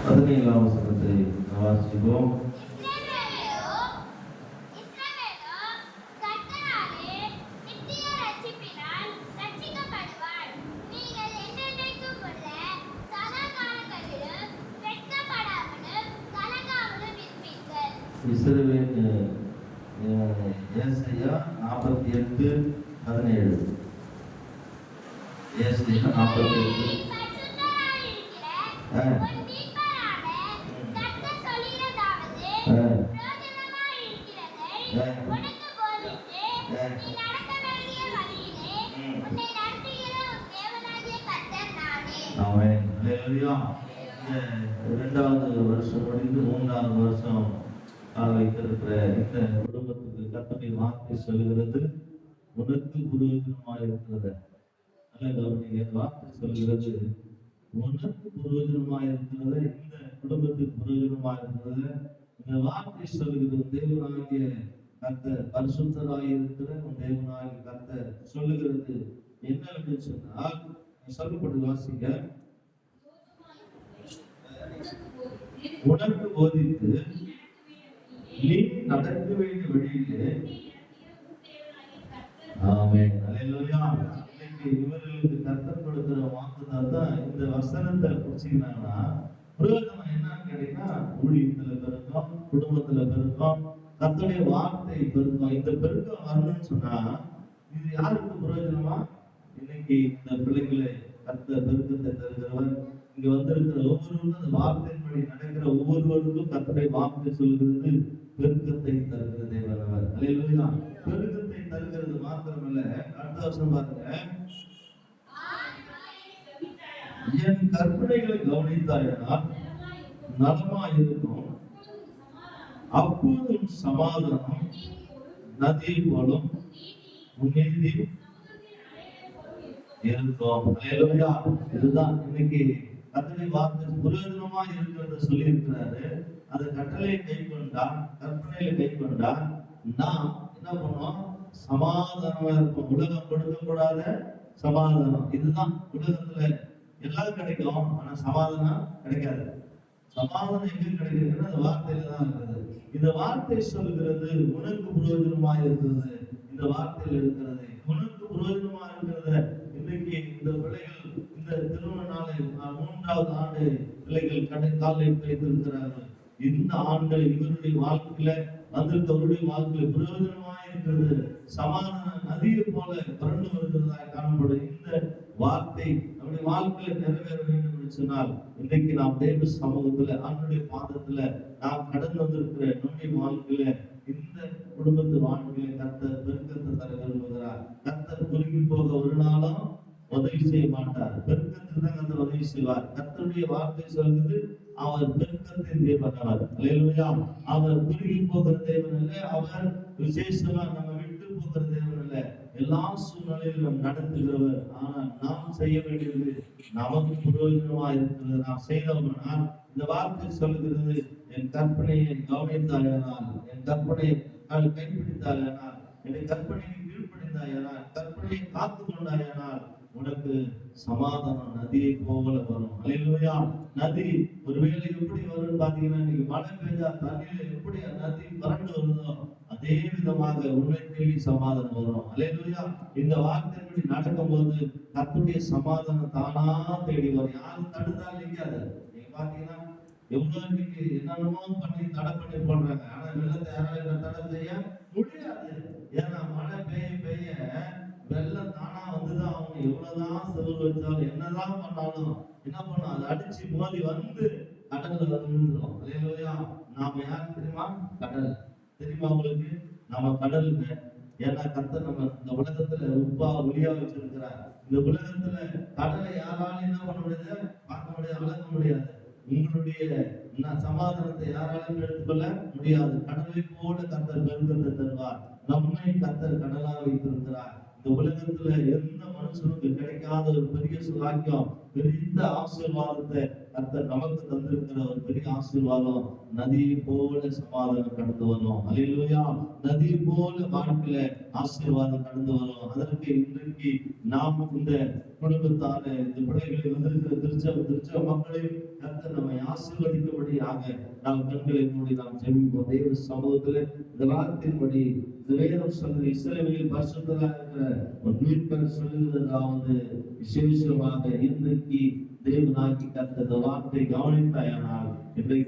17ஆம் வசனத்தை வாசிப்போம். ஏசாயா 48:17. ஏசாயா 48. இரண்டாவது வருஷம் முடிந்து 3வது வருஷம் வைத்திருக்கிற இந்த குடும்பத்துக்கு கர்த்தருடைய வார்த்தை சொல்கிறது, உனக்கு புரோஜனமாக இருக்கிறது. நல்ல கவனிங்க, வார்த்தை சொல்கிறது உனக்கு புரோஜனமாக இருக்கிறது, இந்த குடும்பத்துக்கு புரோஜனமாக இருக்கிறது. இந்த வார்த்தை சொல்கிறது தேவனாகிய கர்த்தர், பரிசுத்தராக இருக்கிற தேவனாகிய கர்த்தர் சொல்லுகிறது என்னவென்று சொன்னால், சொல்லப்பட்டு வாசிங்க. உனக்கு போதித்து நீ நடக்க வேண்டிய வழியிலே. ஆமென், அல்லேலூயா. இன்னைக்கு இவர்களுக்கு கர்த்தர் கொடுக்கிற வாக்குதான் தான் இந்த வசனத்தை புடிச்சீங்கன்னா பிரயோஜனம் என்னன்னு கேட்டீங்கன்னா, ஊழியத்துல பெருக்கம், குடும்பத்துல பெருக்கம், கர்த்தருடைய வார்த்தை பெருக்கம். இந்த பெருக்கம் வரணும்னு சொன்னா இது யாருக்கு பிரயோஜனமா? இன்னைக்கு இந்த பிள்ளைகளை கர்த்தர் பெருக்கத்தை தருகிறவர். இங்க வந்திருக்கிற ஒவ்வொருவருக்கும் அந்த வார்த்தையின்படி நடக்கிற ஒவ்வொருவருக்கும் கர்த்தருடைய வார்த்தை சொல்கிறது பெருக்கத்தை தருகிற தேவனவர். அல்லேலூயா. பெருக்கத்தை தருகிறது மாத்திரமல்ல, அடுத்த வருஷம் பாருங்க, என் கற்பனைகளை கவனித்தாயானால் நலமாயிருக்கும், அப்போது சமாதானம் நதி போலும் நீதி இருக்கும். அல்லேலூயா. இதுதான் இன்னைக்கு கர்த்தருடைய வார்த்தை பிரயோஜனமா இருக்கிறத சொல்லி இருக்கிறாரு. அந்த கட்டளையை கை கொண்டா, கற்பனையில கை கொண்டா நாம் என்ன பண்ணுவோம்? சமாதானமா இருப்போம். உலகம் கொடுக்கக்கூடாத சமாதானம். இதுதான் உலகத்துல எல்லாம் கிடைக்கும், ஆனா சமாதானம் கிடைக்காது. சமாதானம் எங்க கிடைக்கிறதுன்னா அந்த வார்த்தையில தான் இருக்கிறது. இந்த வார்த்தை சொல்கிறது உனக்கு பிரயோஜனமா இருக்கிறது. இந்த வார்த்தையில் இருக்கிறது உனக்கு பிரயோஜனமா இருக்கிறத இன்னைக்கு இந்த பிள்ளைகள் இந்த திருமண நாளை 3வது ஆண்டு பிள்ளைகள் காலை வைத்திருக்கிறார்கள். இந்த ஆண்கள் இவருடைய வாழ்க்கையில வந்திருக்கவருடைய வாழ்க்கையில பிரயோஜனமா இருக்கிறது. சமாதான நதியை போல புரண்டு வருகிறதா காணப்படும். இந்த வார்த்தை நம்முடைய வாழ்க்கையில நிறைவேற வேண்டும் என்று சொன்னால் இன்றைக்கு நாம் தேவ சமூகத்துல அவனுடைய பாதத்துல நாம் கடந்து வந்திருக்கிற நம்முடைய வாழ்க்கையில இந்த குடும்பத்து வாழ்க்கையில கர்த்தர் பெருக்கத்தை தர விரும்புகிறார். கர்த்தர் குறுகி போக ஒரு நாளும் உதவி செய்ய மாட்டார். பெருக்கத்துக்கு தான் கர்த்தர் உதவி செய்வார். கர்த்தருடைய வார்த்தை சொல்கிறது அவர் பெருக்கத்தின் தேவன். அல்லேலூயா. அவர் குறுகி போகிற தேவன் அல்ல, அவர் விசேஷமா நம்ம விட்டு போகிற தேவன் அல்ல. எல்லா சூழ்நிலையிலும் நடத்துகிறவர். ஆனால் நாம் செய்ய வேண்டியது நமக்கு பிரயோஜனமா இருக்கிறது. நாம் செய்தோம்னா இந்த வார்த்தை சொல்லுகிறது, என் கற்பனையை கவனித்தாயானால், என் கற்பனையை கைப்பிடித்தாயானால், என்னை கற்பனைக்கு கீழ்ப்படிந்தாயானால், கற்பனையை காத்து கொண்டாயானால் உனக்கு சமாதானம் நதியை போல வரும். அல்லேலூயா. நதி ஒருவேளை எப்படி வரும்னு பாத்தீங்கன்னா, இன்னைக்கு மழை பெய்தா தண்ணியில எப்படி நதி வறண்டு வருதோ அதே விதமாக உன்னை தேடி சமாதானம் வரும். அல்லேலூயா. இந்த வார்த்தையின்படி நடக்கும் போது கர்த்தருடைய சமாதானம் தானா தேடி வரும். யாரும் தடுத்தாலும் நிற்காது. நீங்க பாத்தீங்கன்னா எவ்வளவு இன்னைக்கு என்னென்னமோ பண்ணி தடை பண்ணி போடுறாங்க, ஆனா வெள்ளத்தை யாராலும் தடை செய்ய முடியாது. ஏன்னா மழை பெய்ய பெய்ய வெள்ளம் தானா வந்துதான் அவங்க எவ்வளவுதான் செலவு வச்சாலும் என்னதான் பண்ணாலும் என்ன பண்ணும், அதை அடிச்சு மோதி வந்து கடல்ல வந்து விழுந்துரும். அல்லேலூயா. நாம யார் தெரியுமா? கடல். தெரியுமா உங்களுக்கு? நம்ம கடலுங்க. ஏன்னா கர்த்தர் நம்ம இந்த உலகத்துல உப்பா ஒளியா வச்சிருக்கிறார். இந்த உலகத்துல கடலை யாராலும் என்ன பண்ண முடியாது? பார்க்க முடியாது, வளர்க்க முடியாது. உங்களுடைய சமாதானத்தை யாராலும் எடுத்துக்கொள்ள முடியாது. கடலை போல கர்த்தர் பெருக்கத்தை தருவார். நம்மை கர்த்தர் கடலா வைத்திருக்கிறார். இந்த உலகத்துல எந்த மனுஷனுக்கு கிடைக்காத ஒரு பெரிய சுலாக்கியம், பெரிய ஆசீர்வாதத்தை கர்த்தர் நமக்கு தந்திருக்கிற ஒரு பெரிய ஆசீர்வாதம். நதியை போல சமாதானம் கடந்து வரும். அல்லேலூயா. நதி போல வாழ்க்கையில ஆசீர்வாதம் கடந்து வரும். அதற்கு இன்றைக்கு நாம் இந்த குடும்பத்தார இந்த பிள்ளைகளை வந்திருக்கிற திருச்சபை மக்களையும் கர்த்தர் நம்மை ஆசீர்வதிக்கும்படியாக நாம் கண்களை மூடி நாம் ஜெபிப்போம். தேவ சமூகத்தில் இந்த வார்த்தையின்படி இந்த வேதம் சொல்கிற இஸ்ரவேலில் பரிசுத்தராக இருக்கிற ஒரு மீட்பர் சொல்லுவதாவது விசேஷமாக இன்றைக்கு தேவனாகி கர்த்தர் இந்த வார்த்தை கவனித்தாயானால் இன்றைக்கு